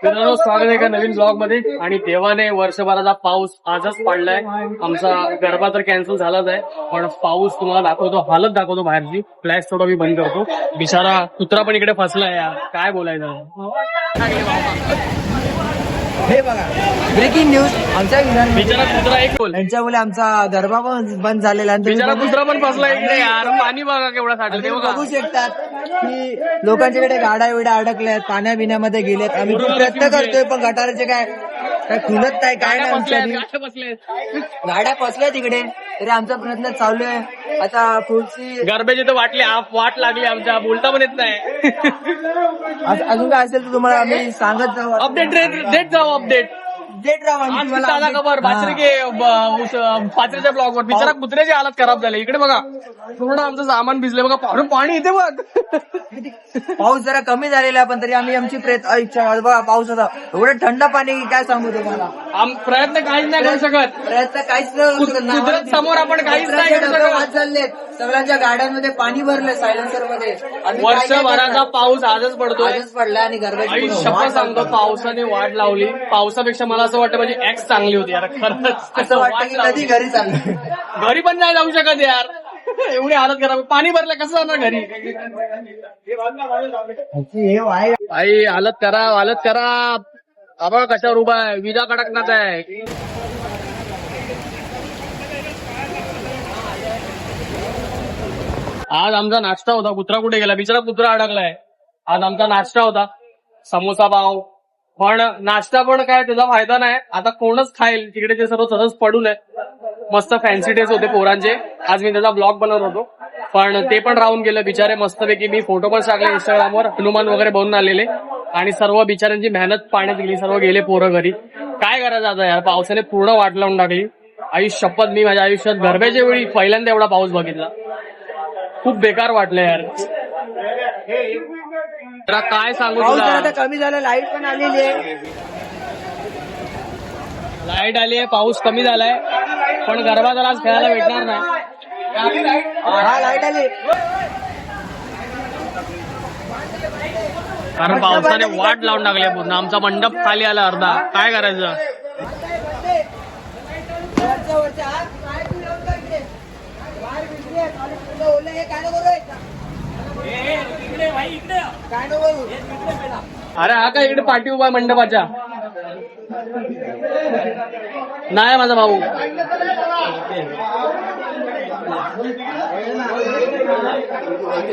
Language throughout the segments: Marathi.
मित्रांनो, स्वागत आहे एका नवीन ब्लॉग मध्ये. आणि देवाने वर्षभराचा पाऊस आजच पडलाय. आमचा गरबा तर कॅन्सल झालाच आहे, पण पाऊस तुम्हाला दाखवतो, हालत दाखवतो बाहेरची. फ्लॅश थोडा मी बंद करतो. बिचारा कुत्रा पण इकडे फसलाय यार, काय बोलायचं. हे बघा, ब्रेकिंग न्यूज. आमच्या बिचारा कुत्रा एक बोल, यांच्यामुळे आमचा गरबा पण बंद झालेला आहे. बिचारा कुत्रा पण फसलाय इकडे यार. पाणी बघा केवढा साठलं ते बघा. बघू शकतात की लोकांच्याकडे गाड्या विड्या अडकल्यात, पाण्या बिण्यामध्ये गेलेत. आम्ही खूप प्रयत्न करतोय, पण गटाराचे काय खुलत नाही, काय नाही. आमच्या गाड्या फसल्या तिकडे, तरी आमचा प्रयत्न चालू आहे. आता पुढची गरब्याची तर वाट लागली आमच्या, बोलता पण येत नाही. अजून काय असेल तर तुम्हाला आम्ही सांगत जाऊ. अपडेट देत जाऊ, अपडेट डेट राहा आम्ही आज तुम्हाला ताजा update. खबर बाचरे के पाचऱ्याच्या ब्लॉक वर. बिचारा कुत्र्याची हालत खराब झाली. इकडे बघा, पूर्ण आमचं सामान भिजले बघा. पाणी इथे बघ. पाऊस जरा कमी झालेला आहे, पण तरी आम्ही आमची इच्छा बघा. पाऊस होता, एवढं थंड पाणी काय सांगू तुम्हाला. प्रयत्न काहीच नाही करू शकत. प्रयत्न काहीच नाही. कुदरत समोर आपण काहीच नाही करू शकत. चाललेत सगळ्यांच्या गाड्यांमध्ये पाणी भरलंय, सायलेन्सर मध्ये. आम्ही काय काय वर्षभराचा करणार? पाऊस आजच पडतोय. आजच पडला आणि गरबाची आई पूर्ण शपथ वाट सांगतो, लागली. पावसाने वाट लावली. पावसापेक्षा मला असं वाटतं म्हणजे एक्स चांगली होती यार, खरंच. असं वाटतं वाट की लावली. कधी घरी चाललं. घरी पण नाही जाऊ शकत यार, एवढी हालत खराब. पाणी भरलं कसं जाणार घरी. आई हालत करा. आबा कशावर उभा आहे, विजा कडकनाथ आहे. आज आमचा नाश्ता होता. कुत्रा कुठे गेला, बिचारा कुत्रा अडकलाय. आज आमचा नाश्ता होता समोसा पाव, पण नाश्ता पण काय त्याचा फायदा नाही. आता कोणच खाईल तिकडे, ते सर्व तसंच पडून आहे. मस्त फॅन्सी ड्रेस होते पोरांचे, आज मी त्याचा ब्लॉग बनवत होतो, पण ते पण राहून गेलं बिचारे. मस्तपैकी मी फोटो पण टाकले इंस्टाग्रामवर, हनुमान वगैरे बनवून आलेले. आणि सर्व बिचाऱ्यांची मेहनत पाण्यात गेली, सर्व गेले पोरं घरी. काय करायचं आता यार, पावसाने पूर्ण वाट लावून टाकली. आई शपथ, मी माझ्या आयुष्यात गरब्याच्या वेळी पहिल्यांदा एवढा पाऊस बघितला. खूप बेकार वाटलं यार. तर काय सांगू पाऊस जरा तुला, आता कमी झाला, लाईट पण आलेली आहे. लाईट आली आहे, पाऊस कमी झालाय, पण गरबा तर आज खेळायला भेटणार नाही. हा, लाईट आली. कारण पावसाने वाट लावून टाकली आहे पूर्ण. आमचा मंडप खाली आला अर्धा. काय करायचं. अरे हा काय इकडे पाठी उभा आहे मंडपाच्या. नाही माझा भाऊ.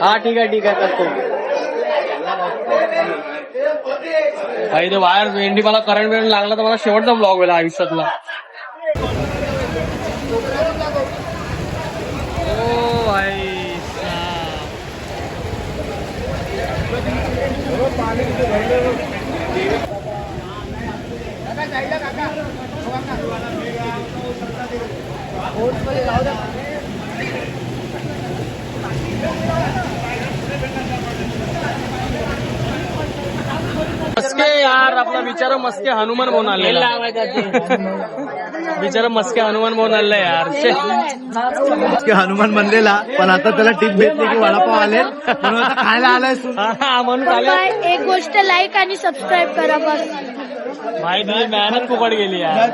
हा ठीक आहे करतो. भाई ते वायर भेंडी, मला करंट लागला तर मला शेवटचा ब्लॉग होईल आयुष्यातला. ओ भाई मस्के यार, आपला बिचारा मस्के हनुमान म्हणून आलेला. बिचारा मस्के हनुमान म्हणून आलेला यार. की हनुमान बनलेला, पण आता त्याला टिप भेटली की वडापाव आले, म्हणून आता खायला आलाय. हा म्हणून आले. एक गोष्ट लाईक आणि सबस्क्राईब करा बस. भाई तुझी मेहनत फुकट गेली यार.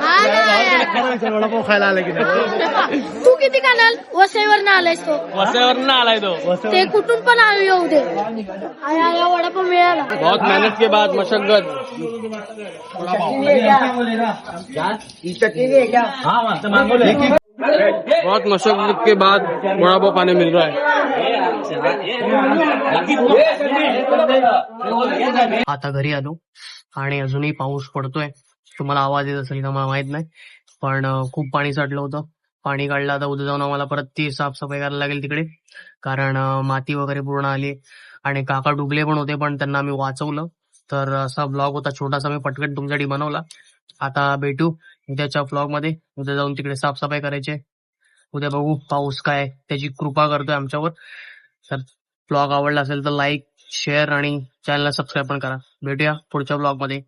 वडापाव खायला आला की नाही. तू किती कानाल वसईवर ना आलायस तो, वसईवरून आलाय तो. ते कुठून पण येऊ दे. आया वडापाव मिळाला. बहुत मेहनत के बाद मशक्कत. बहुत मशक्कत के बाद बड़ा पाव पानी मिल रहा है. आता घरी आलो आणि अजूनही पाऊस पडतोय. तुम्हाला आवाज येत असेल का मला माहित नाही, पण खूप पाणी साठलं होतं. पाणी काढलं. आता उद्या जाऊन आम्हाला परत ती साफसफाई करायला लागेल तिकडे, कारण माती वगैरे पूर्ण आली. आणि काका डुबले पण होते, पण त्यांना आम्ही वाचवलं. तर असा ब्लॉग होता छोटासा, मी पटकन तुमच्यासाठी बनवला. आता भेटू उद्याच्या ब्लॉग मध्ये. उद्या जाऊन तिकडे साफसफाई करायचे. उद्या बघू पाऊस काय त्याची कृपा करतोय आमच्यावर. तर ब्लॉग आवडला असेल तर लाईक, शेअर आणि चॅनलला सबस्क्राईब पण करा. भेटूया पुढच्या ब्लॉग मध्ये.